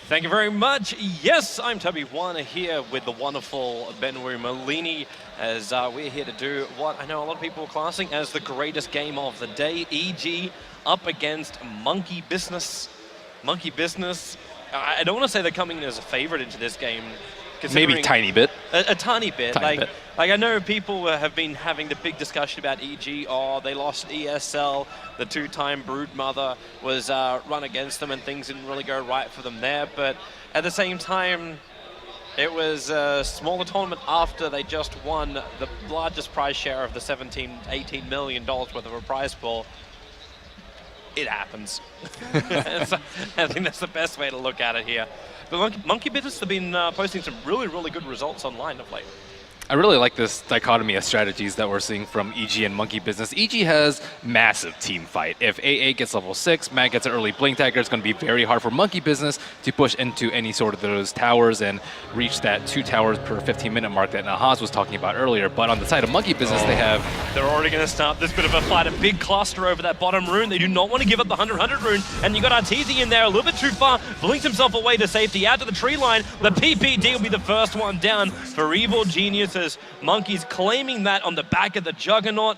Thank you very much. Yes, I'm Toby Warner here with the wonderful Benwu Molini as we're here to do what I know a lot of people are classing as the greatest game of the day. EG up against Monkey Business. Monkey Business, I don't want to say they're coming in as a favorite into this game. Maybe a tiny bit. A tiny bit. Tiny bit. Like I know people have been having the big discussion about EG. Oh, they lost ESL. The two-time Brood Mother was run against them and things didn't really go right for them there. But at the same time, it was a smaller tournament after they just won the largest prize share of the $18 million worth of a prize pool. It happens. So I think that's the best way to look at it here. But Monkey Business have been posting some really, really good results online of late. I really like this dichotomy of strategies that we're seeing from EG and Monkey Business. EG has massive team fight. If AA gets level 6, Matt gets an early Blink Dagger, it's going to be very hard for Monkey Business to push into any sort of those towers and reach that 2 towers per 15-minute mark that Nahaz was talking about earlier. But on the side of Monkey Business, They're already going to start this bit of a fight, a big cluster over that bottom rune. They do not want to give up the 100-100 rune, and you got Arteezy in there a little bit too far, blinked himself away to safety, out to the tree line. The PPD will be the first one down for Evil Geniuses. Monkeys claiming that on the back of the Juggernaut,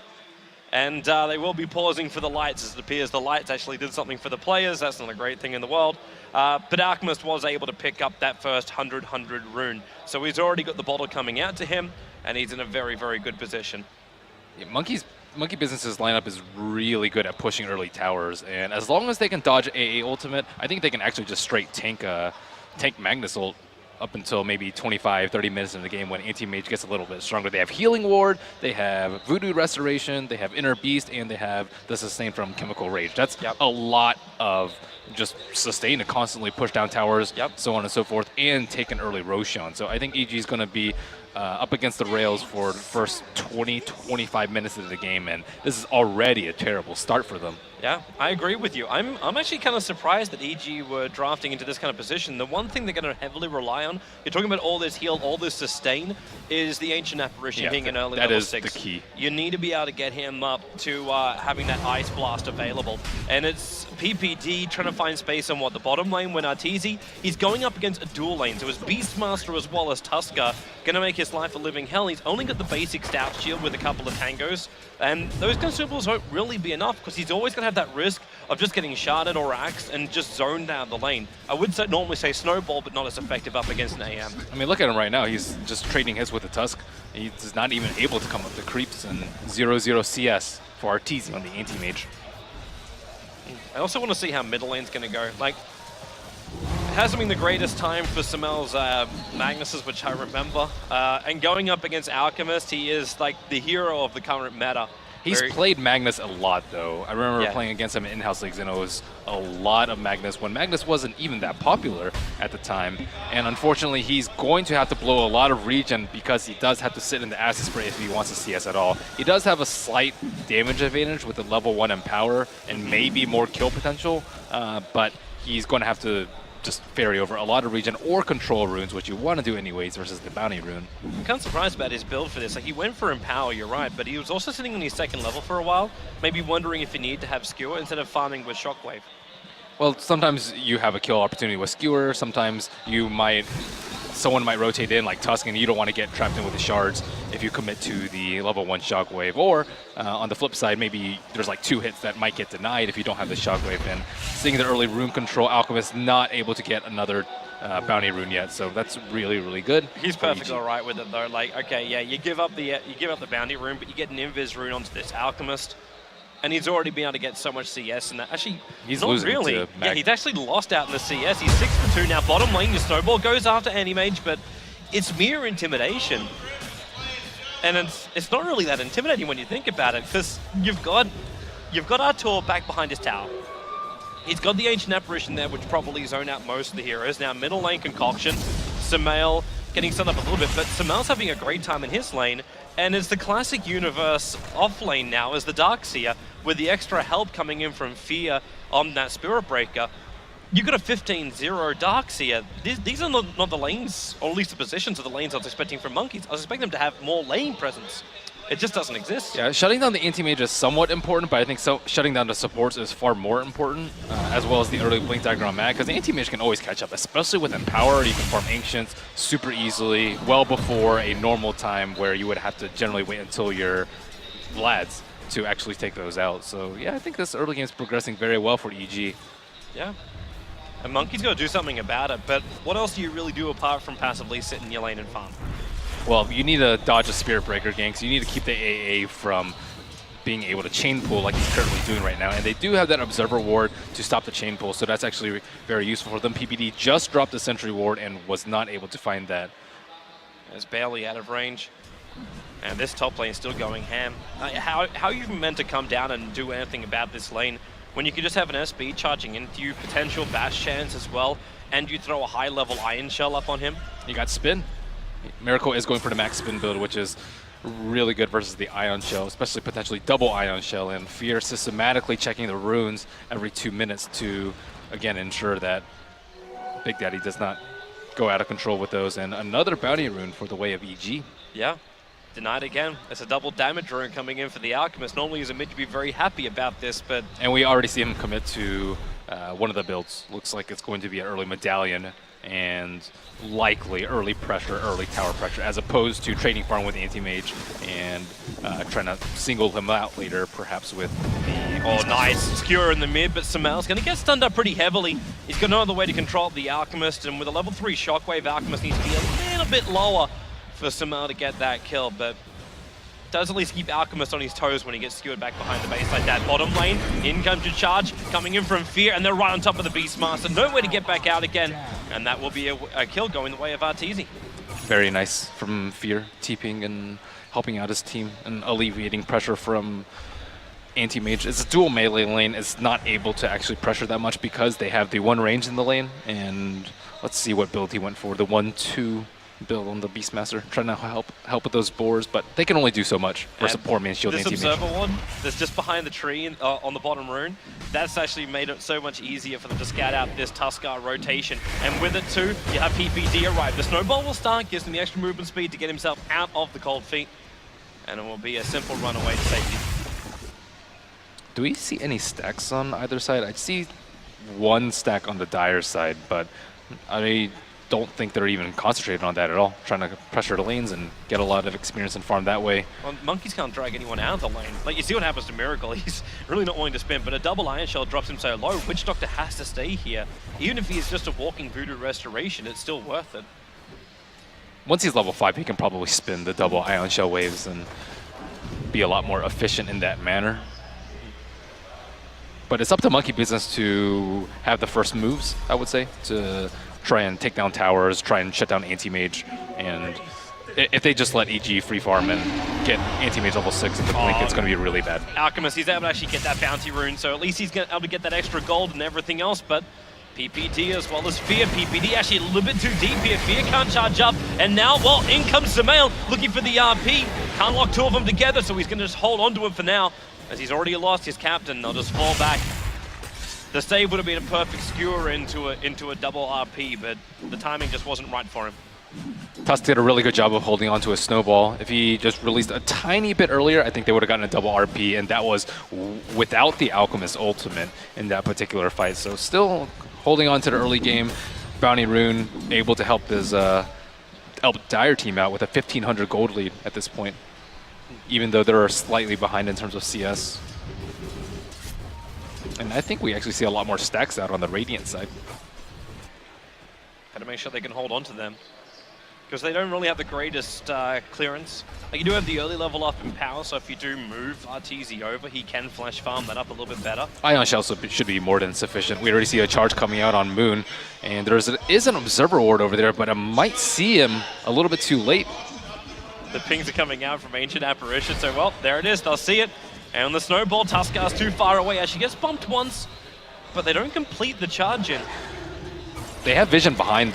and they will be pausing for the lights, as it appears the lights actually did something for the players. That's not a great thing in the world. But Alchemist was able to pick up that first 100-100 rune. So he's already got the bottle coming out to him, and he's in a very, very good position. Yeah, Monkey Business's lineup is really good at pushing early towers, and as long as they can dodge AA ultimate, I think they can actually just straight tank Magnus ult up until maybe 25, 30 minutes in the game when Anti-Mage gets a little bit stronger. They have Healing Ward, they have Voodoo Restoration, they have Inner Beast, and they have the Sustain from Chemical Rage. That's a lot of just sustain to constantly push down towers, so on and so forth, and take an early Roshan. So I think EG is going to be up against the rails for the first 20, 25 minutes of the game, and this is already a terrible start for them. Yeah, I agree with you. I'm actually kind of surprised that EG were drafting into this kind of position. The one thing they're going to heavily rely on, you're talking about all this heal, all this sustain, is the Ancient Apparition being an early level 6. That is the key. You need to be able to get him up to having that Ice Blast available. And it's PPD trying to find space on the bottom lane when Arteezy, he's going up against a dual lane. So his Beastmaster as well as Tusker going to make his life a living hell. He's only got the basic Stout Shield with a couple of Tangos. And those consumables won't really be enough because he's always going to have that risk of just getting sharded or axed and just zoned down the lane. I would normally say Snowball, but not as effective up against an AM. I mean, look at him right now. He's just trading hits with the Tusk. He's not even able to come up the creeps, and 0-0 CS for Arteezy on the Anti-Mage. I also want to see how middle lane's going to go. Like, it hasn't been the greatest time for Sumel's Magnuses, which I remember. And going up against Alchemist, he is like the hero of the current meta. He's played Magnus a lot, though. I remember playing against him in in-house leagues, and it was a lot of Magnus when Magnus wasn't even that popular at the time. And unfortunately, he's going to have to blow a lot of regen because he does have to sit in the acid spray if he wants to CS at all. He does have a slight damage advantage with the level 1 Empower and maybe more kill potential, but he's going to have to just ferry over a lot of regen or control runes, which you want to do anyways versus the bounty rune. I'm kind of surprised about his build for this. Like, he went for Empower, you're right, but he was also sitting on his second level for a while, maybe wondering if he needed to have Skewer instead of farming with Shockwave. Well, sometimes you have a kill opportunity with Skewer, sometimes someone might rotate in like Tusk, and you don't want to get trapped in with the shards if you commit to the level 1 Shockwave. Or on the flip side, maybe there's like 2 hits that might get denied if you don't have the Shockwave. And seeing the early rune control, Alchemist not able to get another bounty rune yet, so that's really, really good. He's perfectly all right with it though. Like, okay, yeah, you give up the bounty rune, but you get an Invis rune onto this Alchemist. And he's already been able to get so much CS in that. Actually, he's not losing really. To Yeah, he's actually lost out in the CS. He's 6-2 now. Bottom lane, your Snowball goes after Anti-Mage, but it's mere intimidation. And it's not really that intimidating when you think about it, because you've got Artur back behind his tower. He's got the Ancient Apparition there, which probably zone out most of the heroes. Now, middle lane Concoction, Sumail getting set up a little bit, but Sumail's having a great time in his lane. And it's the classic universe off lane now as the Darkseer, with the extra help coming in from Fear on that Spirit Breaker. You got a 15-0 Darkseer. These are not the lanes, or at least the positions of the lanes I was expecting from Monkeys. I was expecting them to have more lane presence. It just doesn't exist. Yeah, shutting down the anti-mage is somewhat important, but I think shutting down the supports is far more important, as well as the early blink dagger on Mag, because the anti-mage can always catch up, especially with Empower. You can farm Ancients super easily, well before a normal time where you would have to generally wait until your Vlads to actually take those out. So yeah, I think this early game is progressing very well for EG. Yeah. And Monkey's got to do something about it, but what else do you really do apart from passively sit in your lane and farm? Well, you need to dodge a Spirit Breaker gank, so you need to keep the AA from being able to chain pull like he's currently doing right now. And they do have that Observer Ward to stop the chain pull, so that's actually very useful for them. PPD just dropped the Sentry Ward and was not able to find that. It's barely out of range. And this top lane is still going ham. How are you meant to come down and do anything about this lane when you could just have an SB charging into you, potential bash chance as well, and you throw a high-level Iron Shell up on him? You got Spin. Miracle is going for the max spin build, which is really good versus the Ion Shell, especially potentially double Ion Shell, and Fear systematically checking the runes every 2 minutes to, again, ensure that Big Daddy does not go out of control with those. And another bounty rune for the way of EG. Yeah, denied again. It's a double damage rune coming in for the Alchemist. Normally he's mid to be very happy about this, but... And we already see him commit to one of the builds. Looks like it's going to be an early Medallion, and likely early pressure, early tower pressure, as opposed to trading farm with anti-mage and trying to single him out later, perhaps with the... Oh, nice. Skewer in the mid, but Samel's going to get stunned up pretty heavily. He's got no other way to control the Alchemist, and with a level 3 Shockwave, Alchemist needs to be a little bit lower for Samel to get that kill, but does at least keep Alchemist on his toes when he gets skewered back behind the base like that. Bottom lane, in comes your charge, coming in from Fear, and they're right on top of the Beastmaster. No way to get back out again, and that will be a kill going the way of Arteezy. Very nice from Fear, TPing and helping out his team and alleviating pressure from anti-mage. It's a dual melee lane. It's not able to actually pressure that much because they have the one range in the lane, and let's see what build he went for. The 1-2 build on the Beastmaster, trying to help with those boars, but they can only do so much versus a poor man shield anti-mage. This Observer one that's just behind the tree on the bottom rune, that's actually made it so much easier for them to scout out this Tuskar rotation. And with it too, you have PPD arrive. The Snowball will start, gives him the extra movement speed to get himself out of the cold feet, and it will be a simple run away to safety. Do we see any stacks on either side? I see one stack on the Dire side, but I don't think they're even concentrated on that at all, trying to pressure the lanes and get a lot of experience and farm that way. Well, Monkeys can't drag anyone out of the lane. Like, you see what happens to Miracle. He's really not willing to spin, but a double Iron Shell drops him so low. Witch Doctor has to stay here. Even if he's just a walking Voodoo Restoration, it's still worth it. Once he's level 5, he can probably spin the double Ion Shell waves and be a lot more efficient in that manner. But it's up to Monkey Business to have the first moves, I would say, to try and take down towers, try and shut down anti-mage, and if they just let EG free farm and get anti-mage level 6 in the blink, it's going to be really bad. Alchemist, he's able to actually get that bounty rune, so at least he's able to get that extra gold and everything else, but PPD as well as Fear. PPD actually a little bit too deep here. Fear can't charge up, and now, well, in comes Samael looking for the RP. Can't lock two of them together, so he's going to just hold on to it for now, as he's already lost his captain. They'll just fall back. The save would have been a perfect skewer into a double RP, but the timing just wasn't right for him. Tusk did a really good job of holding on to a snowball. If he just released a tiny bit earlier, I think they would have gotten a double RP, and that was without the Alchemist ultimate in that particular fight. So still holding on to the early game. Bounty Rune able to help his Dire team out with a 1,500 gold lead at this point, even though they're slightly behind in terms of CS. And I think we actually see a lot more stacks out on the Radiant side. Got to make sure they can hold on to them, because they don't really have the greatest clearance. Like, you do have the early level up in power, so if you do move Arteezy over, he can flash farm that up a little bit better. Ion Shell should be more than sufficient. We already see a charge coming out on Moon, and there is an Observer Ward over there, but I might see him a little bit too late. The pings are coming out from Ancient Apparition, so well, there it is, they'll see it. And on the Snowball, Tuskar's too far away as she gets bumped once, but they don't complete the charge in. They have vision behind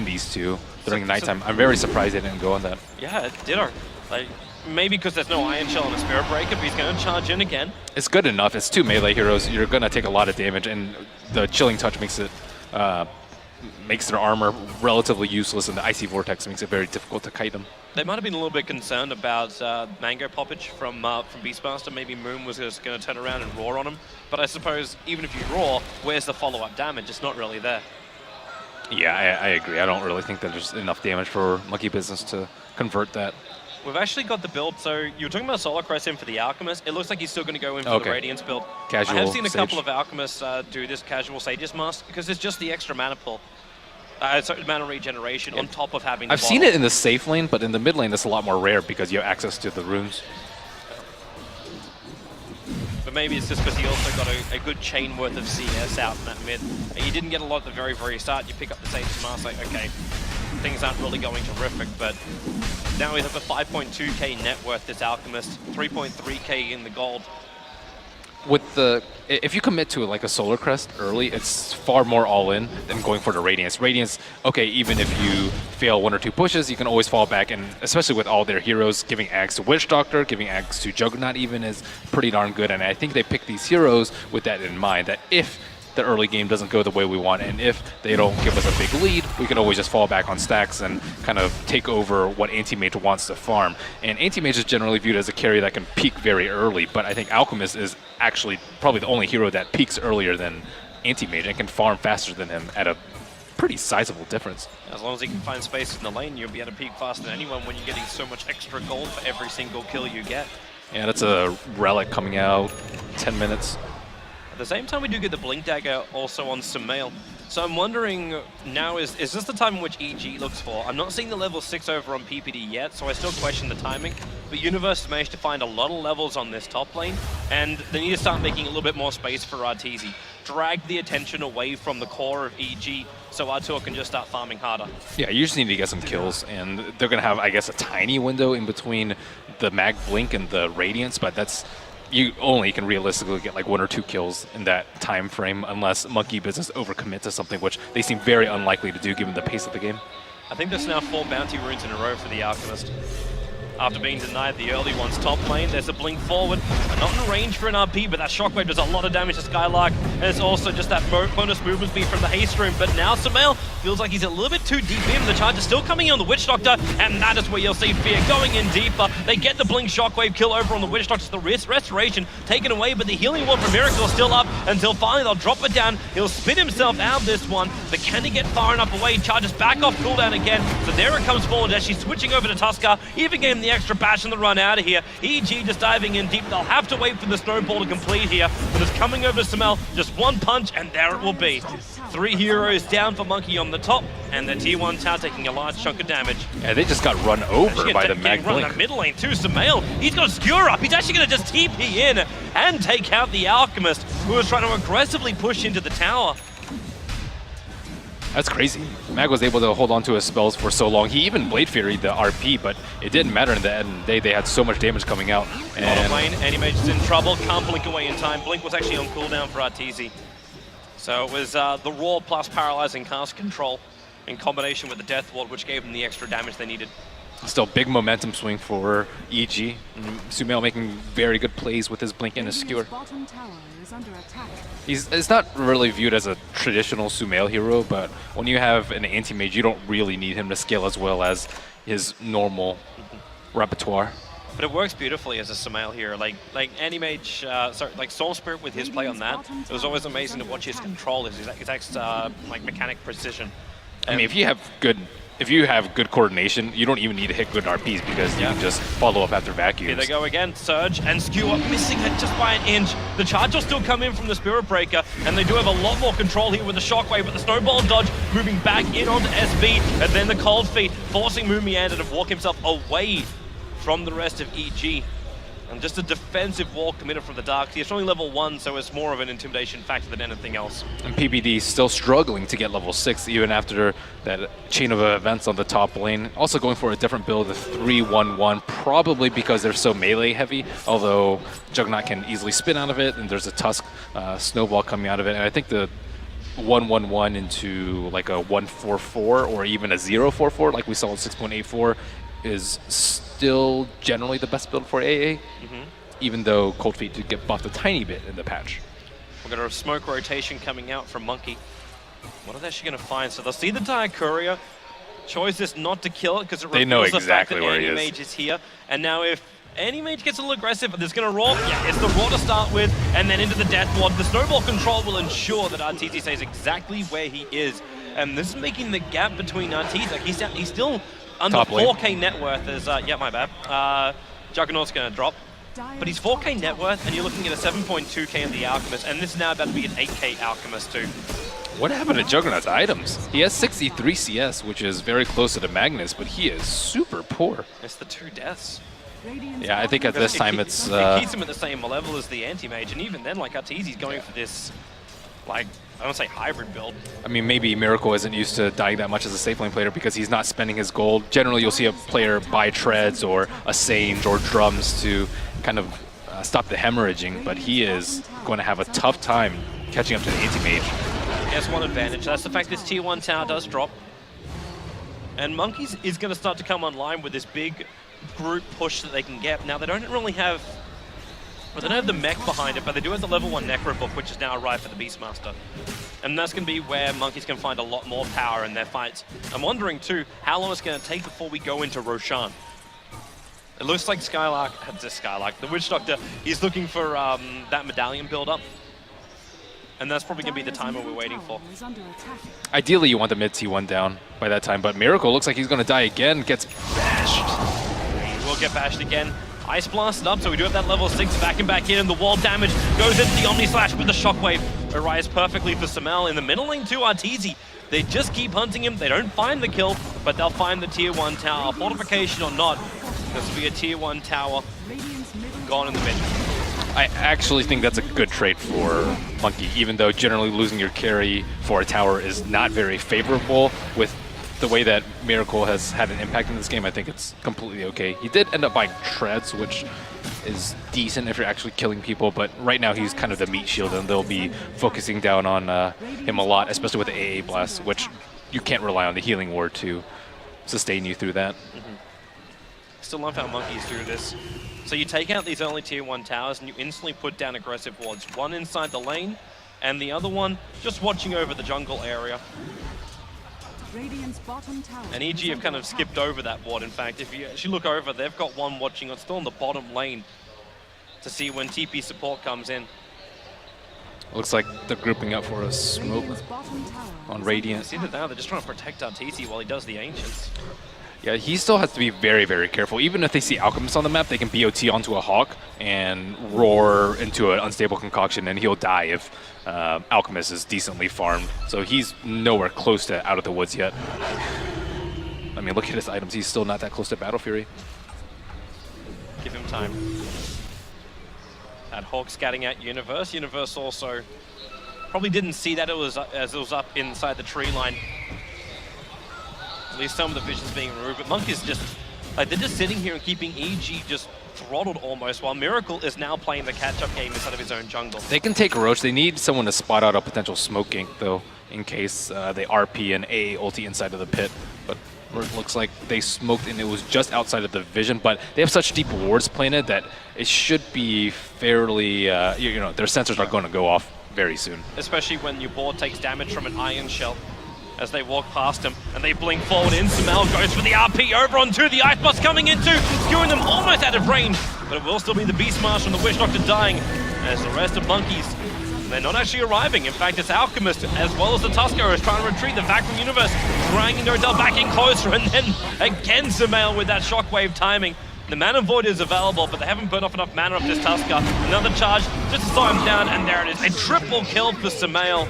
these two during nighttime. I'm very surprised they didn't go on that. Yeah, ditto. Like, maybe because there's no Iron Shell and a Spirit Breaker, but he's going to charge in again. It's good enough. It's two melee heroes. You're going to take a lot of damage, and the Chilling Touch makes their armor relatively useless, and the Icy Vortex makes it very difficult to kite them. They might have been a little bit concerned about Mango Poppage from Beastmaster. Maybe Moon was just going to turn around and roar on him. But I suppose even if you roar, where's the follow-up damage? It's not really there. Yeah, I agree. I don't really think that there's enough damage for Monkey Business to convert that. We've actually got the build. So you were talking about Solar Crest in for the Alchemist. It looks like he's still going to go in for the Radiance build. Casual I have seen a Sage. couple of Alchemists do this casual Sage's Mask because it's just the extra mana pull. Mana regeneration on top of having the I've seen it in the safe lane, but in the mid lane it's a lot more rare because you have access to the runes. But maybe it's just because he also got a good chain worth of CS out in that mid. You didn't get a lot at the very, very start. You pick up the Sage's Mask, like, okay, things aren't really going terrific, but now he's up to 5.2k net worth, this Alchemist, 3.3k in the gold. If you commit to like a Solar Crest early, it's far more all-in than going for the Radiance. Radiance, okay, even if you fail 1 or 2 pushes, you can always fall back, and especially with all their heroes, giving Axe to Witch Doctor, giving Axe to Juggernaut even is pretty darn good, and I think they pick these heroes with that in mind, that if the early game doesn't go the way we want, and if they don't give us a big lead, we can always just fall back on stacks and kind of take over what Anti-Mage wants to farm. And Anti-Mage is generally viewed as a carry that can peak very early, but I think Alchemist is actually probably the only hero that peaks earlier than Anti-Mage and can farm faster than him at a pretty sizable difference. As long as he can find space in the lane, you'll be able to peak faster than anyone when you're getting so much extra gold for every single kill you get. Yeah, that's a Relic coming out, 10 minutes. At the same time, we do get the Blink Dagger also on Sumail. So I'm wondering now, is this the time in which EG looks for? I'm not seeing the level 6 over on PPD yet, so I still question the timing. But Universe has managed to find a lot of levels on this top lane, and they need to start making a little bit more space for Arteezy. Drag the attention away from the core of EG so Artur can just start farming harder. Yeah, you just need to get some kills, and they're going to have, I guess, a tiny window in between the Mag Blink and the Radiance, but that's... You only can realistically get like 1 or 2 kills in that time frame unless Monkey Business overcommit to something, which they seem very unlikely to do given the pace of the game. I think there's now 4 bounty runes in a row for the Alchemist. After being denied the early ones top lane, there's a blink forward. Not in range for an RP, but that Shockwave does a lot of damage to Skylark. And it's also just that bonus movement speed from the haste rune. But now Sumail feels like he's a little bit too deep in. The charge is still coming in on the Witch Doctor, and that is where you'll see Fear going in deeper. They get the blink Shockwave kill over on the Witch Doctor. The restoration taken away, but the healing ward from Miracle is still up until finally they'll drop it down. He'll spit himself out of this one, but can he get far enough away? Charges back off cooldown again. So there it comes forward as she's switching over to Tusker, even getting the extra bash and the run out of here. EG just diving in deep. They'll have to wait for the snowball to complete here, but it's coming over to Sumail. Just one punch, and there it will be. 3 heroes down for Monkey on the top, and the T1 tower taking a large chunk of damage. Yeah, they just got run over by the Mag run Blink. that mid lane too. Sumail, he's got a skewer up. He's actually going to just TP in and take out the Alchemist, who was trying to aggressively push into the tower. That's crazy. Mag was able to hold on to his spells for so long. He even Blade Fury'd the RP, but it didn't matter in the end of the day. They had so much damage coming out. Bottom lane, Anti-Mage is in trouble. Can't blink away in time. Blink was actually on cooldown for Arteezy. So it was the Roar plus Paralyzing Cast Control in combination with the Death Ward, which gave them the extra damage they needed. Still big momentum swing for EG. Sumail making very good plays with his blink and his skewer. It's not really viewed as a traditional Sumail hero, but when you have an anti-mage, you don't really need him to scale as well as his normal repertoire. But it works beautifully as a Sumail hero. Like Anti-Mage, like Soul Spirit with his play on that, it was always amazing to watch his control, his exact like mechanic precision. I mean, if you have good coordination, you don't even need to hit good RPs because you can just follow up after vacuums. Here they go again. Surge and Skewer missing it just by an inch. The charge will still come in from the Spirit Breaker, and they do have a lot more control here with the Shockwave, but the Snowball dodge moving back in onto SB, and then the Cold Feet forcing Moomiander to walk himself away from the rest of EG. And just a defensive wall committed from the Dark. He's only level 1, so it's more of an intimidation factor than anything else. And PBD still struggling to get level 6 even after that chain of events on the top lane. Also going for a different build, the 3-1-1, probably because they're so melee heavy, although Juggernaut can easily spin out of it, and there's a Tusk snowball coming out of it. And I think the 1-1-1 into like a 1-4-4 or even a 0-4-4 like we saw in 6.84 is still generally the best build for AA, even though Cold Feet did get buffed a tiny bit in the patch. We've got a smoke rotation coming out from Monkey. What are they actually going to find? So they'll see the Dire Courier. Choice is not to kill it because it They know reveals exactly the fact where that he is. Anti-Mage is here. And now if Anti-Mage gets a little aggressive, there's going to roll. Yeah, it's the roll to start with, and then into the Death Ward. The snowball control will ensure that Arteezy stays exactly where he is. And this is making the gap between Arteezy. Like he's still under Top lane. 4K net worth as, yeah, my bad. Juggernaut's going to drop. But he's 4K net worth, and you're looking at a 7.2K on the Alchemist, and this is now about to be an 8K Alchemist too. What happened to Juggernaut's items? He has 63 CS, which is very close to the Magnus, but he is super poor. It's the 2 deaths. Yeah, I think at this time It it's... keeps him at the same level as the Anti-Mage, and even then, like, Arteezy's going for this, like, I don't say hybrid build. I mean, maybe Miracle isn't used to dying that much as a safe lane player because he's not spending his gold. Generally, you'll see a player buy treads or a Sage or drums to kind of stop the hemorrhaging, but he is going to have a tough time catching up to the Anti-Mage. He has one advantage. That's the fact this tier 1 tower does drop. And Monkeys is going to start to come online with this big group push that they can get. Now, they don't really have... Well, they don't have the mech behind it, but they do have the level 1 Necro book, which is now arrived for the Beastmaster. And that's going to be where Monkeys can find a lot more power in their fights. I'm wondering, too, how long it's going to take before we go into Roshan. It looks like the Witch Doctor, he's looking for that medallion build-up. And that's probably going to be the timer we're waiting for. Ideally, you want the mid T1 down by that time, but Miracle looks like he's going to die again, gets bashed. He will get bashed again. Ice blasted up, so we do have that level 6 back in, and the wall damage goes into the Omni Slash with the Shockwave. Arrives perfectly for Samel. In the middle lane too, Arteezy. They just keep hunting him. They don't find the kill, but they'll find the tier 1 tower. Fortification or not, this will be a tier 1 tower gone in the mid. I actually think that's a good trait for Monkey, even though generally losing your carry for a tower is not very favorable. With the way that Miracle has had an impact in this game, I think it's completely okay. He did end up buying treads, which is decent if you're actually killing people, but right now he's kind of the meat shield, and they'll be focusing down on him a lot, especially with the AA blast, which you can't rely on the healing ward to sustain you through that. Still love how Monkeys do this. So you take out these early tier 1 towers and you instantly put down aggressive wards. One inside the lane, and the other one just watching over the jungle area. And EG have kind of skipped over that ward. In fact, if you actually look over, they've got one watching on still in the bottom lane to see when TP support comes in. Looks like they're grouping up for a smoke on Radiant. See that now, they're just trying to protect Arteezy while he does the Ancients. Yeah, he still has to be very, very careful. Even if they see Alchemist on the map, they can BOT onto a Hawk and roar into an unstable concoction, and he'll die if Alchemist is decently farmed. So he's nowhere close to out of the woods yet. I mean, look at his items. He's still not that close to Battle Fury. Give him time. That Hawk scouting out Universe. Universe also probably didn't see that as it was up inside the tree line. At least some of the vision's being removed, but Monk is just, like, they're just sitting here and keeping EG just throttled almost, while Miracle is now playing the catch-up game inside of his own jungle. They can take Roach. They need someone to spot out a potential smoke gank, though, in case they RP and AA ulti inside of the pit. But it looks like they smoked and it was just outside of the vision, but they have such deep wards planted that it should be fairly, you know, their sensors are going to go off very soon. Especially when your board takes damage from an Iron Shell. As they walk past him, and they blink forward in. Samel goes for the RP over on 2. The Ice Blast coming into, skewing them almost out of range, but it will still be the Beastmaster and the Witch Doctor dying, as the rest of Monkeys, they're not actually arriving. In fact, it's Alchemist, as well as the Tusker, is trying to retreat the Vacuum Universe, dragging Nodell back in closer, and then again Samel with that Shockwave timing. The Mana Void is available, but they haven't burned off enough mana off this Tusker. Another charge just to slow him down, and there it is, a triple kill for Samel.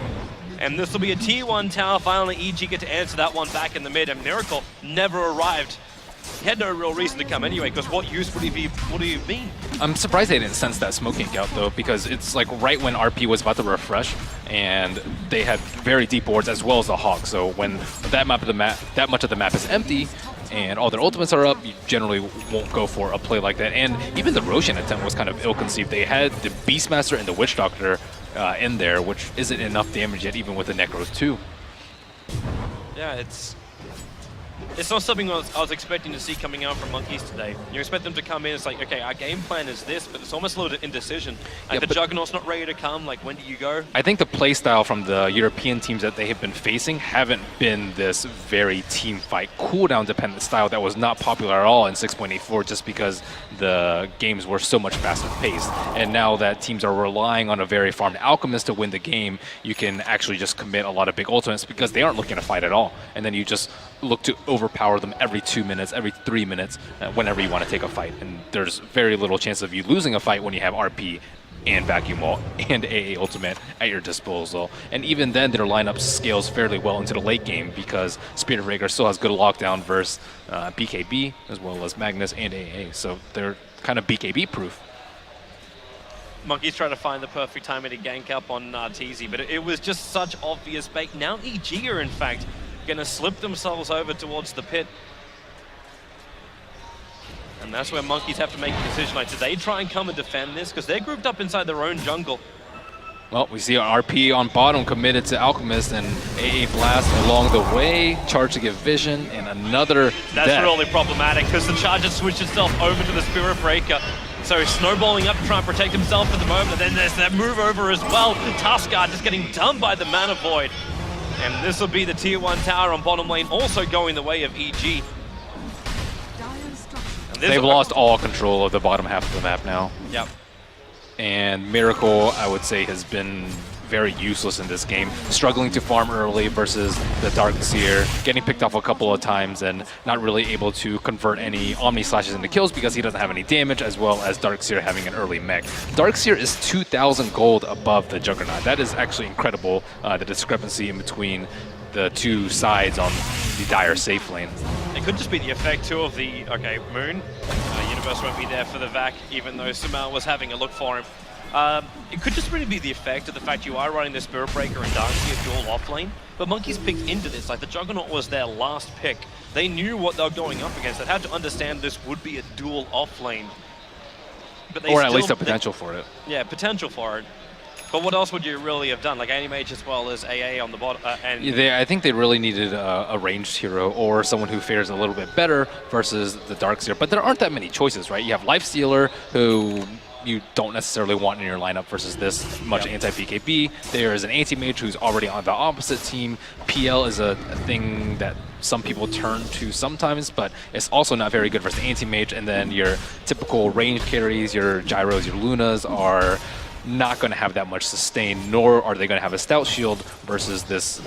And this will be a tier 1 tower. Finally, EG get to answer that one back in the mid, and Miracle never arrived. He had no real reason to come anyway, because what use would he be? I'm surprised they didn't sense that smoke gank out, though, because it's like right when RP was about to refresh, and they had very deep wards as well as the Hawk. So when that much of the map is empty, and all their ultimates are up, you generally won't go for a play like that. And even the Roshan attempt was kind of ill-conceived. They had the Beastmaster and the Witch Doctor in there, which isn't enough damage yet, even with the Necros too. Yeah, it's it's not something I was expecting to see coming out from Monkeys today. You expect them to come in, it's like, okay, our game plan is this, but it's almost a little indecision. Like the Juggernaut's not ready to come, like when do you go? I think the play style from the European teams that they have been facing haven't been this very team fight cooldown dependent style that was not popular at all in 6.84 just because the games were so much faster paced. And now that teams are relying on a very farmed Alchemist to win the game, you can actually just commit a lot of big ultimates because they aren't looking to fight at all. And then you just look to overpower them every 2 minutes, every 3 minutes, whenever you want to take a fight. And there's very little chance of you losing a fight when you have RP and Vacuum Wall and AA Ultimate at your disposal. And even then, their lineup scales fairly well into the late game because Spirit Breaker still has good lockdown versus BKB, as well as Magnus and AA. So they're kind of BKB proof. Monkey's trying to find the perfect timing to gank up on Teasy, but it was just such obvious bait. Now EG are, in fact, going to slip themselves over towards the pit. And that's where Monkeys have to make a decision. Like, do they try and come and defend this? Because they're grouped up inside their own jungle. Well, we see our RP on bottom committed to Alchemist and AA Blast along the way. Charge to give vision and another That's death. really problematic because the charge has switched itself over to the Spirit Breaker. So he's snowballing up to try and protect himself at the moment. And then there's that move over as well. Tuskar just getting done by the Mana Void. And this will be the tier 1 tower on bottom lane, also going the way of EG. They've lost all control of the bottom half of the map now. Yep. And Miracle, I would say, has been very useless in this game. Struggling to farm early versus the Darkseer, getting picked off a couple of times and not really able to convert any Omni Slashes into kills because he doesn't have any damage, as well as Darkseer having an early mech. Darkseer is 2,000 gold above the Juggernaut. That is actually incredible, the discrepancy in between the two sides on the Dire safe lane. It could just be the effect too of the, okay, Moon. Universe won't be there for the Vac, even though Sumal was having a look for him. It could just really be the effect of the fact you are running the Spirit Breaker and Darkseer dual off lane, but Monkeys picked into this. Like, the Juggernaut was their last pick. They knew what they were going up against. They had to understand this would be a dual off lane. But they or at least a potential for it. Yeah, potential for it. But what else would you really have done? Like Animage as well as AA on the bottom. I think they really needed a ranged hero or someone who fares a little bit better versus the Darkseer. But there aren't that many choices, right? You have Lifestealer, who you don't necessarily want in your lineup versus this much anti-BKB. There is an anti-mage who's already on the opposite team. PL is a thing that some people turn to sometimes, but it's also not very good versus anti-mage. And then your typical ranged carries, your Gyros, your Lunas are not going to have that much sustain, nor are they going to have a stout shield versus this,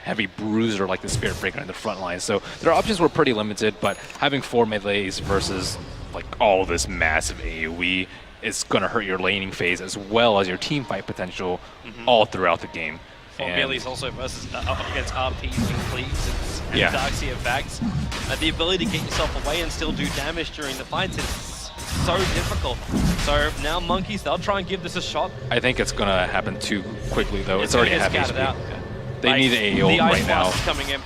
heavy bruiser like the Spirit Breaker in the front line. So their options were pretty limited, but having 4 melees versus like all this massive AoE is going to hurt your laning phase as well as your team fight potential all throughout the game. 4 melees also versus up against RPs and Cleaves and Darkseer Vax. The ability to get yourself away and still do damage during the fights is so difficult. So now Monkeys, they'll try and give this a shot. I think it's going to happen too quickly, though. It's already half HP. Out. They need an AO right now. The Ice Blast is coming in.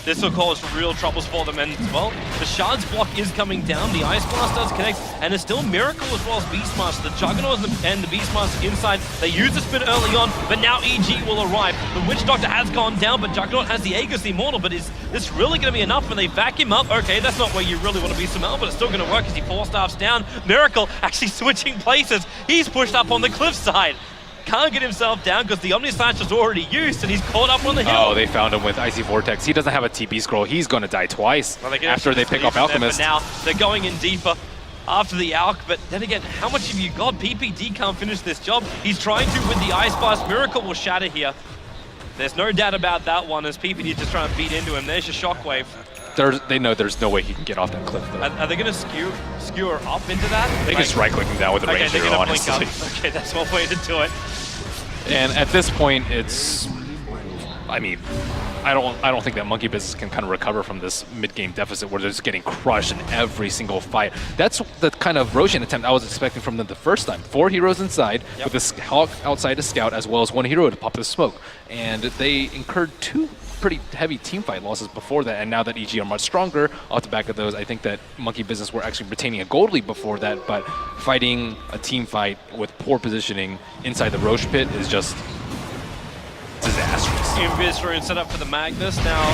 This will cause real troubles for them, and, well, the Shards block is coming down, the Ice Blast does connect, and it's still Miracle as well as Beastmaster. The Juggernaut and the Beastmaster inside, they used the spin early on, but now EG will arrive. The Witch Doctor has gone down, but Juggernaut has the Aegis Immortal, but is this really going to be enough when they back him up? Okay, that's not where you really want to be, Sumal, but it's still going to work as he 4-staffs down. Miracle actually switching places. He's pushed up on the cliffside. Can't get himself down because the Omni Slash is already used and he's caught up on the hill. Oh, they found him with Icy Vortex. He doesn't have a TP scroll. He's going to die twice after they pick off Alchemist. Now they're going in deeper after the Alch, but then again, how much have you got? PPD can't finish this job. He's trying to with the Ice Blast. Miracle will shatter here. There's no doubt about that one as PPD is just trying to beat into him. There's your Shockwave. They know there's no way he can get off that cliff, though. Are they going to skewer up into that? They just right-click him down with the range hero, honestly. Okay, that's one way to do it. And at this point, it's... I mean, I don't think that Monkey Business can kind of recover from this mid-game deficit where they're just getting crushed in every single fight. That's the kind of Roshan attempt I was expecting from them the first time. 4 heroes inside, with a Hawk outside to scout, as well as 1 hero to pop the smoke. And they incurred 2 pretty heavy team fight losses before that, and now that EG are much stronger, off the back of those, I think that Monkey Business were actually retaining a gold lead before that, but fighting a team fight with poor positioning inside the Roche pit is just disastrous. Invis rune set up for the Magnus. Now,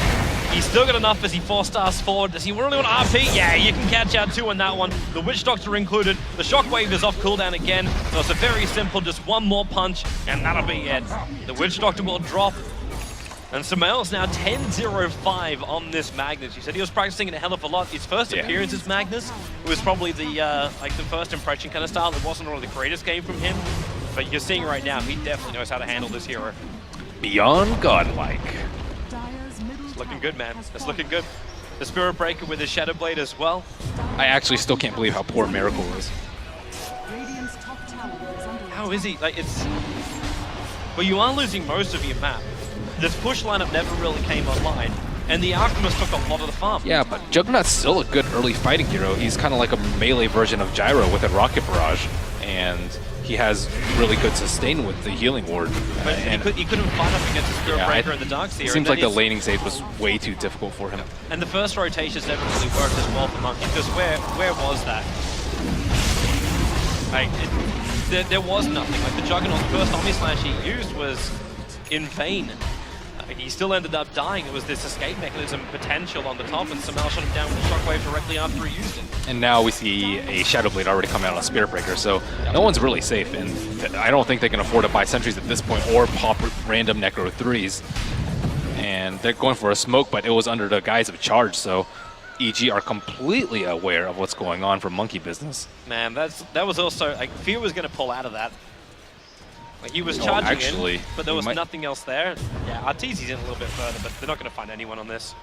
He's still got enough as he 4-stars forward. Does he really want RP? Yeah, you can catch out 2 on that one. The Witch Doctor included. The Shockwave is off cooldown again. So it's a very simple, just one more punch, and that'll be it. The Witch Doctor will drop. And Sumail's now 10-0-5 on this Magnus. He said he was practicing it a hell of a lot. His first appearance as Magnus was probably the like the first impression kind of style. It wasn't really the greatest game from him. But you're seeing right now, he definitely knows how to handle this hero. Beyond godlike. It's looking good, man. It's looking good. The Spirit Breaker with his Shadow Blade as well. I actually still can't believe how poor Miracle is. How is he? Like, it's... Well, you are losing most of your map. This push lineup never really came online, and the Alchemist took a lot of the farm. Yeah, but Juggernaut's still a good early fighting hero. He's kind of like a melee version of Gyro with a Rocket Barrage, and he has really good sustain with the Healing Ward. But he couldn't fight up against the Spirit Breaker and the Darkseer. It seems like the laning stage was way too difficult for him. And the first rotations never really worked as well for Monkey, because where was that? Like, there was nothing. Like, the Juggernaut, the first Omni Slash he used was in vain. He still ended up dying. It was this escape mechanism potential on the top, and Sumail shot him down with a Shockwave directly after he used it. And now we see a Shadow Blade already come out on Spirit Breaker, so no one's really safe, and I don't think they can afford to buy sentries at this point or pop random Necro 3s. And they're going for a smoke, but it was under the guise of charge, so EG are completely aware of what's going on for Monkey Business. Man, that was also, like, Fear was going to pull out of that. Like, he was charging in, but there was nothing else there. Yeah, Arteezy's in a little bit further, but they're not going to find anyone on this.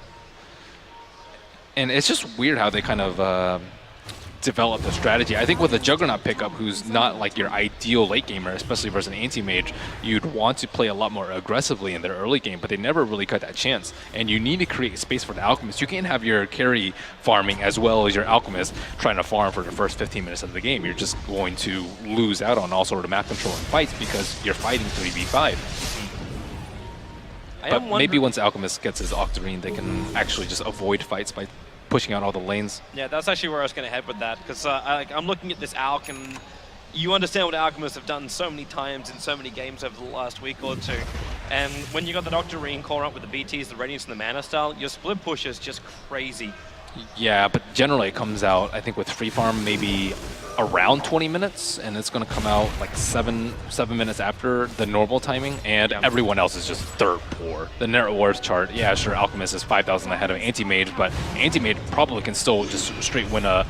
And it's just weird how they kind of develop the strategy. I think with a Juggernaut pickup, who's not like your ideal late gamer, especially versus an anti-mage, you'd want to play a lot more aggressively in their early game, but they never really got that chance. And you need to create space for the Alchemist. You can't have your carry farming as well as your Alchemist trying to farm for the first 15 minutes of the game. You're just going to lose out on all sort of map control and fights because you're fighting 3v5. But maybe once Alchemist gets his Octarine, they can actually just avoid fights by pushing out all the lanes. Yeah, that's actually where I was going to head with that, because I'm looking at this Alch, and you understand what Alchemists have done so many times in so many games over the last week or two. And when you got the Octarine core up with the BTs, the Radiance, and the Mana style, your split push is just crazy. Yeah, but generally it comes out, I think with free farm, maybe around 20 minutes, and it's going to come out like 7 minutes after the normal timing, and everyone else is just dirt poor. The Net Rewards chart, yeah, sure, Alchemist is 5,000 ahead of Anti-Mage, but Anti-Mage probably can still just straight win a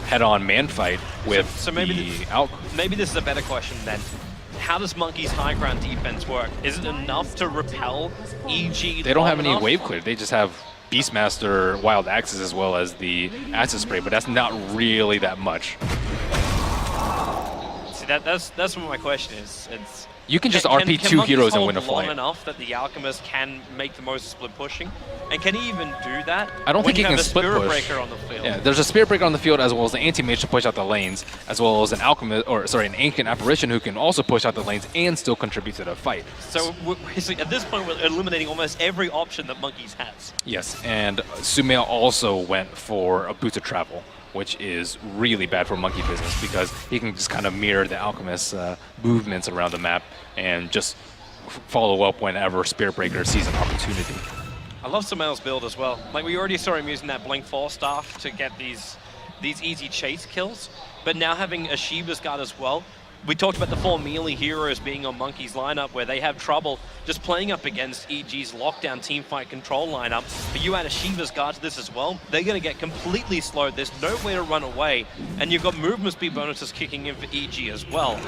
head-on man fight with maybe this is a better question then. How does Monkey's high ground defense work? Is it enough to repel EG? They don't have any wave clear. They just have Beastmaster Wild Axes as well as the Acid Spray, but that's not really that much. See, that's what my question is. You can just RP two heroes and win a fight. Long enough that the Alchemist can make the most split pushing, and can he even do that? I don't think he can split push. Breaker on the field. Yeah, there's a Spirit Breaker on the field as well as an Anti-Mage to push out the lanes, as well as an an Ancient Apparition who can also push out the lanes and still contribute to the fight. So at this point, we're eliminating almost every option that Monkeys has. Yes, and Sumail also went for a Boots of Travel, which is really bad for Monkey Business because he can just kind of mirror the Alchemist's movements around the map and just follow up whenever Spirit Breaker sees an opportunity. I love Sumail's build as well. Like, we already saw him using that Blink 4 staff to get these easy chase kills, but now having a Shiva's Guard as well. We talked about the 4 melee heroes being on Monkey's lineup where they have trouble just playing up against EG's lockdown teamfight control lineup. But you add a Shiva's Guard to this as well, they're going to get completely slowed. There's no way to run away. And you've got movement speed bonuses kicking in for EG as well.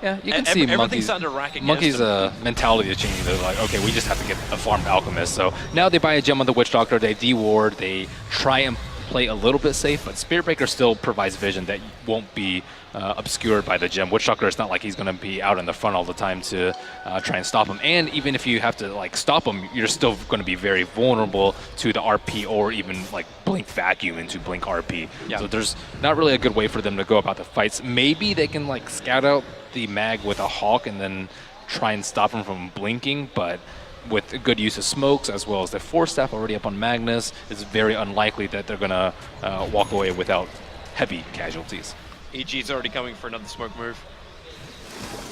Yeah, you can see everything's under rack against Monkey's mentality is changing. They're like, okay, we just have to get a farmed Alchemist. So now they buy a gem on the Witch Doctor, they deward, they try and play a little bit safe, but Spirit Breaker still provides vision that won't be obscured by the gem. Witch Doctor, it's not like he's going to be out in the front all the time to try and stop him. And even if you have to like stop him, you're still going to be very vulnerable to the RP or even like Blink Vacuum into Blink RP. Yeah. So there's not really a good way for them to go about the fights. Maybe they can like scout out the mag with a Hawk and then try and stop him from blinking, but with a good use of smokes as well as the Force Staff already up on Magnus, it's very unlikely that they're going to walk away without heavy casualties. EG's already coming for another smoke move.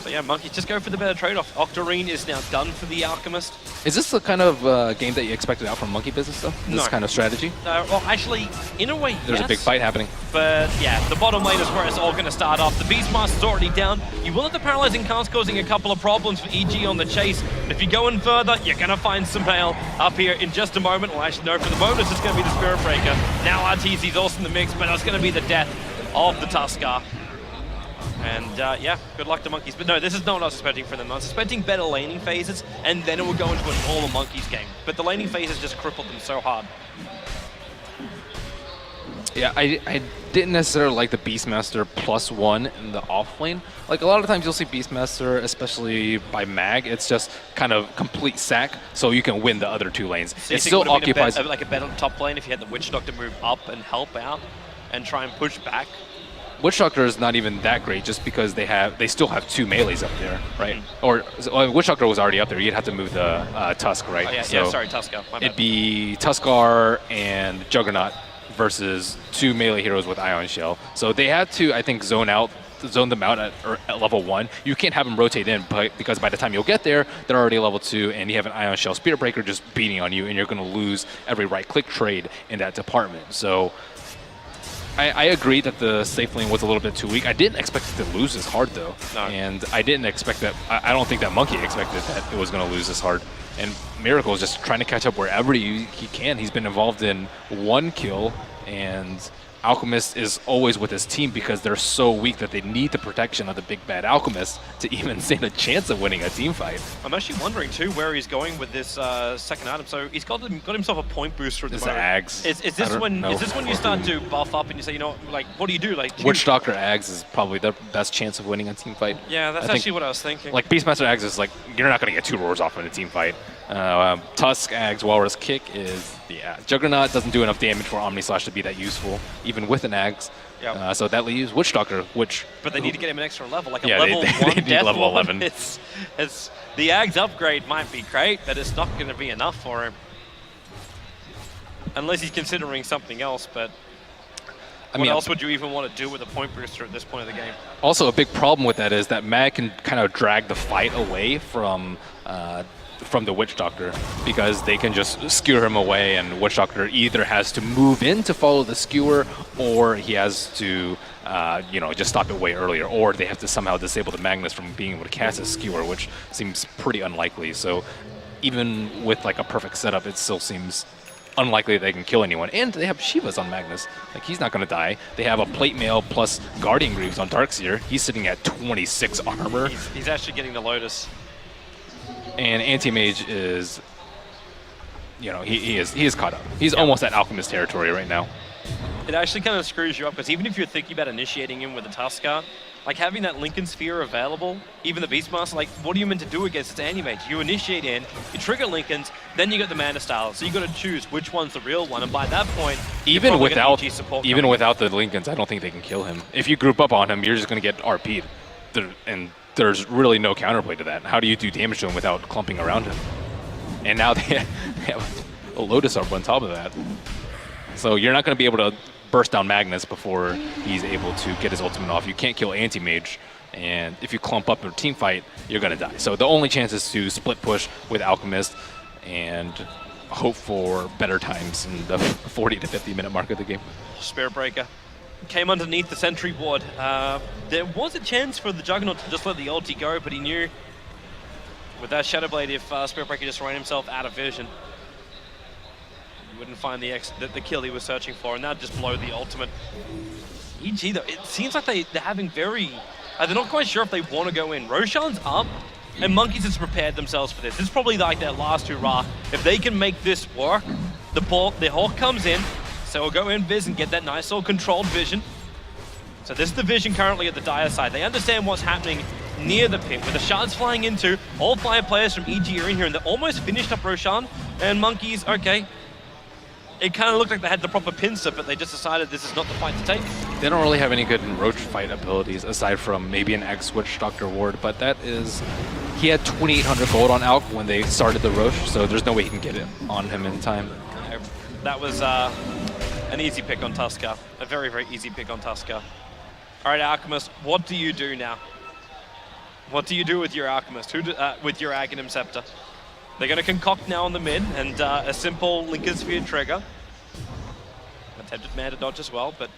So yeah, Monkeys just go for the better trade-off. Octarine is now done for the Alchemist. Is this the kind of game that you expected out from Monkey Business, though? This No. kind of strategy? Well, actually, in a way, There's yes. a big fight happening. But yeah, the bottom lane is where it's all going to start off. The Beastmaster's already down. You will have the Paralyzing Cast causing a couple of problems for EG on the chase. But if you go in further, you're going to find some mail up here in just a moment. Well, actually, no, for the bonus, it's going to be the Spirit Breaker. Now RTZ's also in the mix, but it's going to be the death of the Tuskar. And yeah, good luck to Monkeys. But no, this is not what I was expecting from them. I was expecting better laning phases, and then it would go into an all the Monkeys game. But the laning phases just crippled them so hard. Yeah, I didn't necessarily like the Beastmaster +1 in the off lane. Like, a lot of times you'll see Beastmaster, especially by mag, it's just kind of complete sack, so you can win the other two lanes. So it still occupies... like a better top lane if you had the Witch Doctor move up and help out and try and push back? Witch Doctor is not even that great just because they still have two melees up there, right? Or Witch Doctor was already up there. You'd have to move the Tusk, right? Oh, yeah, so yeah, sorry, Tuskar. My bad. It'd be Tuskar and Juggernaut versus two melee heroes with Ion Shell. So they had to, I think, zone them out at level 1. You can't have them rotate in, but because by the time you'll get there, they're already level 2, and you have an Ion Shell Spirit Breaker just beating on you, and you're going to lose every right-click trade in that department. So I agree that the safe lane was a little bit too weak. I didn't expect it to lose this hard, though. No. And I didn't expect that. I don't think that Monkey expected that it was going to lose this hard. And Miracle is just trying to catch up wherever he can. He's been involved in 1 kill, and Alchemist is always with his team because they're so weak that they need the protection of the big bad Alchemist to even stand a chance of winning a team fight. I'm actually wondering too where he's going with this second item. So he's got himself a point booster at the It's moment. Ags. Is this when you start to buff up and you say, you know, like, what do you do? Like, Witch Doctor Ags is probably the best chance of winning a team fight. Yeah, that's actually what I was thinking. Like, Beastmaster Ags is like, you're not going to get 2 roars off in a team fight. Tusk, Ags, Walrus, Kick is, yeah. Juggernaut doesn't do enough damage for Omni Slash to be that useful, even with an Ags. Yep. So that leaves Witch Doctor, which... But they need to get him an extra level, like a Yeah, level they 1 need death level ward. 11. It's the Ags upgrade might be great, but it's not going to be enough for him. Unless he's considering something else, but what else would you even want to do with a point booster at this point of the game? Also, a big problem with that is that Mag can kind of drag the fight away from the Witch Doctor because they can just skewer him away, and Witch Doctor either has to move in to follow the skewer, or he has to, just stop it way earlier, or they have to somehow disable the Magnus from being able to cast a skewer, which seems pretty unlikely. So even with like a perfect setup, it still seems unlikely they can kill anyone. And they have Shivas on Magnus. Like, he's not going to die. They have a Plate Mail plus Guardian Greaves on Darkseer. He's sitting at 26 armor. He's actually getting the Lotus. And Anti-Mage is, he is caught up. He's almost at Alchemist territory right now. It actually kind of screws you up, because even if you're thinking about initiating him with a Tuskar, like having that Lincoln Sphere available, even the Beastmaster, like, what are you meant to do against its Anti-Mage? You initiate in, you trigger Lincolns, then you got the Mana Style, so you got to choose which one's the real one, and by that point, even without the the Lincolns, I don't think they can kill him. If you group up on him, you're just going to get RP'd. And there's really no counterplay to that. How do you do damage to him without clumping around him? And now they have a Lotus Orb on top of that. So you're not going to be able to burst down Magnus before he's able to get his ultimate off. You can't kill Anti-Mage, and if you clump up in a team fight, you're going to die. So the only chance is to split push with Alchemist and hope for better times in the 40 to 50 minute mark of the game. Spirit Breaker came underneath the sentry ward. There was a chance for the Juggernaut to just let the ulti go, but he knew with that Shadow Blade, if Spirit Breaker just ran himself out of vision, he wouldn't find the kill he was searching for, and that'd just blow the ultimate. EG though, it seems like they're having very... they're not quite sure if they want to go in. Roshan's up, and Monkeys has prepared themselves for this. This is probably like their last hurrah. If they can make this work, the Hawk comes in, so we'll go in Viz and get that nice little controlled vision. So this is the vision currently at the Dire side. They understand what's happening near the pit, with the shards flying into. All 5 players from EG are in here, and they're almost finished up Roshan. And Monkeys, okay. It kind of looked like they had the proper pincer, but they just decided this is not the fight to take. They don't really have any good Roach fight abilities, aside from maybe an X-Witch Dr. Ward, but that is... He had 2,800 gold on Alk when they started the Roach, so there's no way he can get it on him in time. That was an easy pick on Tuskar. A very, very easy pick on Tuskar. All right, Alchemist, what do you do now? What do you do with your Alchemist? With your Aghanim Scepter? They're going to concoct now on the mid, and a simple Linker Sphere trigger. Attempted man to dodge as well, but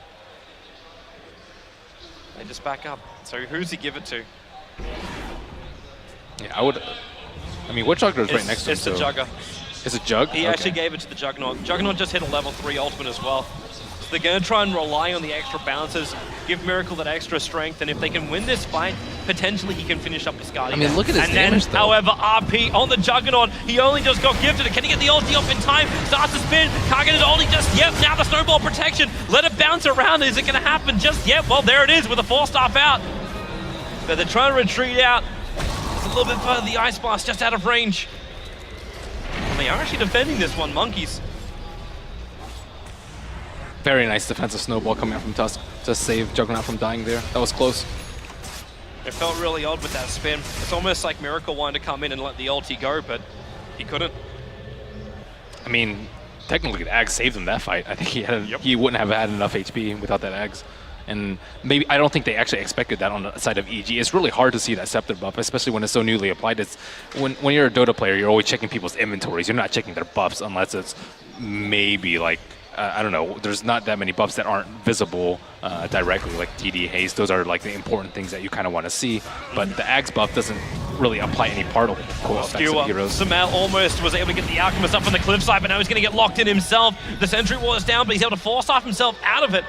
they just back up. So who's he give it to? Yeah, I mean, Witch Doctor is right next to him. It's the Jugger. It's a Jug? He actually gave it to the Juggernaut. Juggernaut just hit a level 3 ultimate as well. So they're going to try and rely on the extra bounces, give Miracle that extra strength, and if they can win this fight, potentially he can finish up his Guardian. I mean, look at his damage, though. However, RP on the Juggernaut, he only just got gifted it. Can he get the ulti off in time? Starts to spin, can't get his ulti just yet. Now the snowball protection, let it bounce around. Is it going to happen just yet? Well, there it is with a 4-staff out. But they're trying to retreat out. It's a little bit further, the Ice Blast just out of range. And they are actually defending this one, Monkeys. Very nice defensive snowball coming out from Tusk to save Juggernaut from dying there. That was close. It felt really odd with that spin. It's almost like Miracle wanted to come in and let the ulti go, but he couldn't. I mean, technically the Ags saved him that fight. I think he wouldn't have had enough HP without that Ags. And maybe I don't think they actually expected that on the side of EG. It's really hard to see that Scepter buff, especially when it's so newly applied. It's when you're a Dota player, you're always checking people's inventories. You're not checking their buffs unless it's maybe like, I don't know, there's not that many buffs that aren't visible directly, like DD haste. Those are like the important things that you kind of want to see. But the Ags buff doesn't really apply any particle effects to the heroes. Samel almost was able to get the Alchemist up on the cliffside, but now he's going to get locked in himself. The Sentry Wall is down, but he's able to force off himself out of it.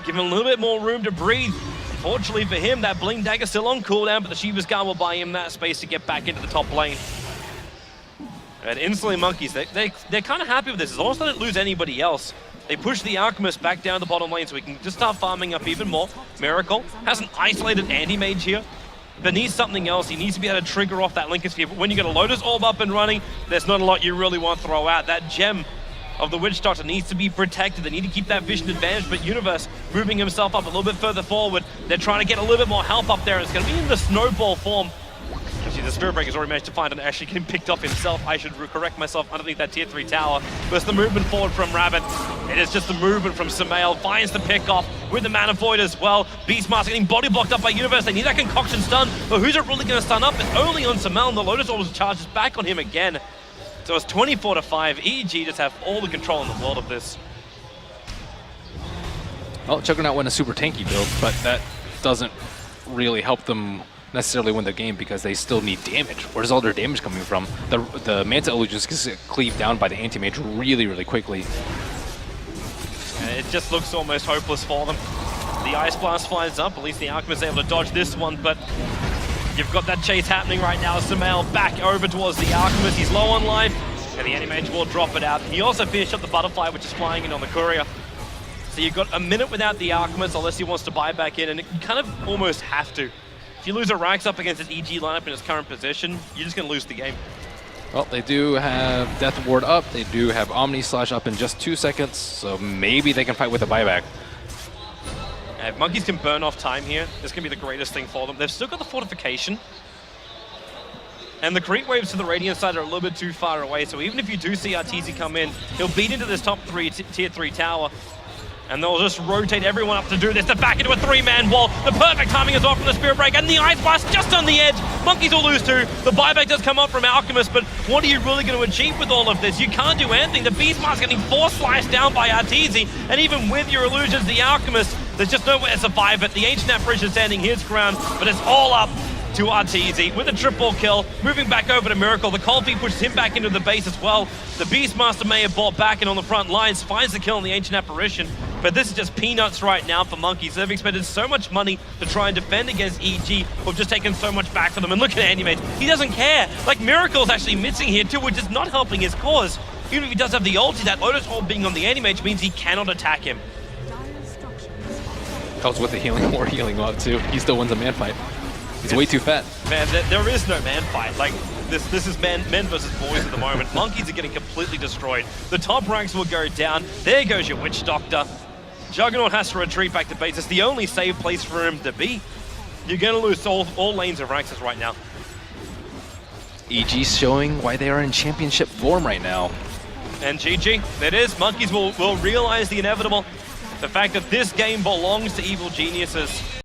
Give him a little bit more room to breathe. Unfortunately for him, that Bling Dagger still on cooldown, but the Shiva's Guard will buy him that space to get back into the top lane. And instantly Monkeys, they're kind of happy with this. As long as they don't lose anybody else, they push the Alchemist back down the bottom lane so we can just start farming up even more. Miracle has an isolated anti-mage here, but needs something else. He needs to be able to trigger off that Linker Sphere. But when you get a Lotus Orb up and running, there's not a lot you really want to throw out. That gem of the Witch Doctor needs to be protected. They need to keep that vision advantage, but Universe moving himself up a little bit further forward. They're trying to get a little bit more help up there. It's going to be in the snowball form. Actually, the Spirit Breaker's already managed to find and actually getting picked up himself. I should correct myself underneath that tier 3 tower. But it's the movement forward from Rabbit. It is just the movement from Samael. Finds the pick off with the Mana Void as well. Beastmaster getting body blocked up by Universe. They need that concoction stun, but who's it really going to stun up? It's only on Samael, and the Lotus Orb charges back on him again. So it's 24-5. EG just have all the control in the world of this. Well, Juggernaut went a super tanky build, but that doesn't really help them necessarily win the game because they still need damage. Where's all their damage coming from? The Manta Illusions get cleaved down by the anti-mage really, really quickly. And it just looks almost hopeless for them. The Ice Blast flies up. At least the Alchemist is able to dodge this one, but you've got that chase happening right now. Samael back over towards the Alchemist. He's low on life, and the Anti-Mage will drop it out. He also finished up the Butterfly, which is flying in on the Courier. So you've got a minute without the Alchemist, unless he wants to buy back in, and you kind of almost have to. If you lose a Rax up against his EG lineup in his current position, you're just going to lose the game. Well, they do have Death Ward up. They do have Omni Slash up in just 2 seconds, so maybe they can fight with a buyback. If Monkeys can burn off time here, this can be the greatest thing for them. They've still got the Fortification. And the creep waves to the Radiant side are a little bit too far away, so even if you do see Arteezy come in, he'll beat into this top 3 tier 3 tower. And they'll just rotate everyone up to do this. They're back into a 3-man wall. The perfect timing as well from the Spirit Break, and the Ice Blast just on the edge. Monkeys will lose too. The buyback does come up from Alchemist, but what are you really going to achieve with all of this? You can't do anything. The Beastmaster getting sliced down by Arteezy, and even with your illusions, the Alchemist, there's just nowhere to survive it. The Ancient Apparition standing his ground, but it's all up to Arteezy with a triple kill, moving back over to Miracle. The Cold Feet pushes him back into the base as well. The Beastmaster may have bought back in on the front lines, finds the kill on the Ancient Apparition, but this is just peanuts right now for Monkeys. They've expended so much money to try and defend against EG, who've just taken so much back for them. And look at Anti-Mage, he doesn't care. Like, Miracle's actually missing here too, which is not helping his cause. Even if he does have the ulti, that Lotus Orb being on the Anti-Mage means he cannot attack him. Helps with the healing, more healing up too. He still wins a man fight. He's way too fat. Man, there is no man fight. Like, this is men versus boys at the moment. Monkeys are getting completely destroyed. The top ranks will go down. There goes your Witch Doctor. Juggernaut has to retreat back to base. It's the only safe place for him to be. You're going to lose all lanes of Raxus right now. EG's showing why they are in championship form right now. And GG, it is. Monkeys will realize the inevitable. The fact that this game belongs to evil geniuses.